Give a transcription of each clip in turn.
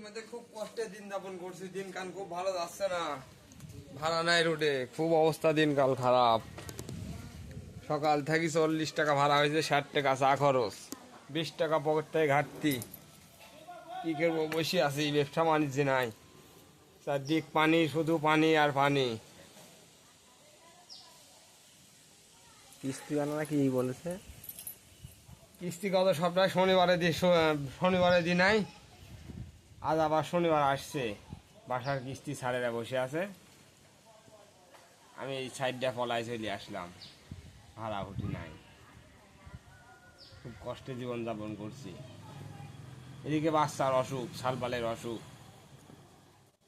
মধ্যে খুব কষ্টে দিন যাপন করছি, দিনকাল খুব ভালো যাচ্ছে না। ভাড়া নাই রোডে, খুব অবস্থা, দিনকাল খারাপ। সকাল থেকে 40 টাকা ভাড়া হয়েছে, 60 টাকা চা খরচ, 20 টাকা পকেট থেকে ঘাটতি। কি করবো, বসে আছি, ব্যবসা বাণিজ্য নাই, চারদিক পানি, শুধু পানি আর পানি। কিস্তি আনা নাকি বলেছে? কিস্তি কত সপ্তাহে শনিবারে দি নাই। আজ আবার শনিবার আসছে, বাসার কিস্তি ছাড়েরা বসে আছে। আমি এই সাইডটা পলাই চলে আসলাম, ভাড়া হুটি নাই, খুব কষ্টে জীবনযাপন করছি। এদিকে বাচ্চার অসুখ, শালপালের অসুখ,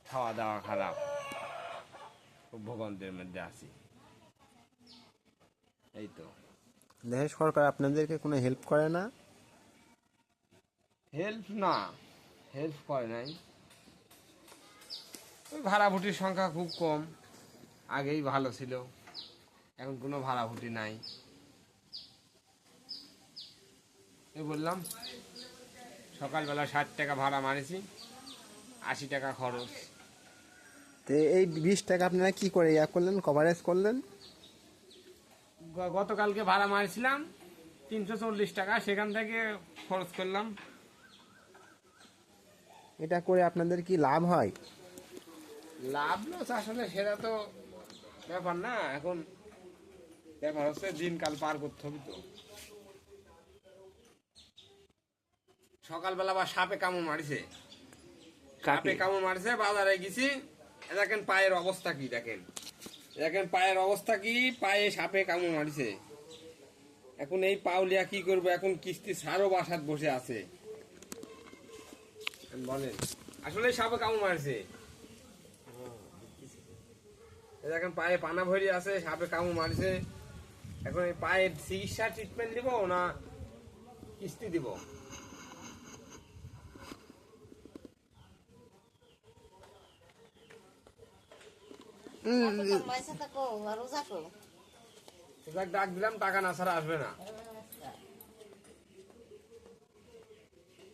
খাওয়া দাওয়া খারাপ, খুব ভোগান্তির মধ্যে আছি। এই তো। দেশের সরকার আপনাদেরকে কোনো হেল্প করে না? হেল্প না, হেল্প করে নাই। ওই ভাড়াভুটির সংখ্যা খুব কম, আগেই ভালো ছিল, এখন কোনো ভাড়াভুটি নাই। এই বললাম, সকালবেলা 60 টাকা ভাড়া মারেছি, 80 টাকা খরচ। তো এই 20 টাকা আপনারা কি করে করলেন, কভারেজ করলেন? গতকালকে ভাড়া মারছিলাম 340 টাকা, সেখান থেকে খরচ করলাম। এটা করে আপনাদের কি লাভ হয়? লাভ লস আসলে সেটা তো ব্যাপার না, এখন ব্যাপার হচ্ছে দিনকাল পার করতে হবে। তো সকালবেলা আবার সাপে কামড় মারিছে, সাপে কামড় মারিছে, বাজারে গেছি, দেখেন পায়ের অবস্থা কি, দেখেন দেখেন পায়ের অবস্থা কি, পায়ে সাপে কামড় মারিছে। এখন এই পাউলিয়া কি করবো, এখন কিস্তি ছাড়ও বাসাত বসে আছে। বলেন, আসলে সাপে কামড় মারিছে, দেখেন পায়ে পানা ভরি আছে, সাপে কামড় মারিছে। এখন এই পায়ের চিকিৎসা ট্রিটমেন্ট দিব না কিস্তি দিব? ডাক দিলাম, টাকা না ছাড়া আসবে না।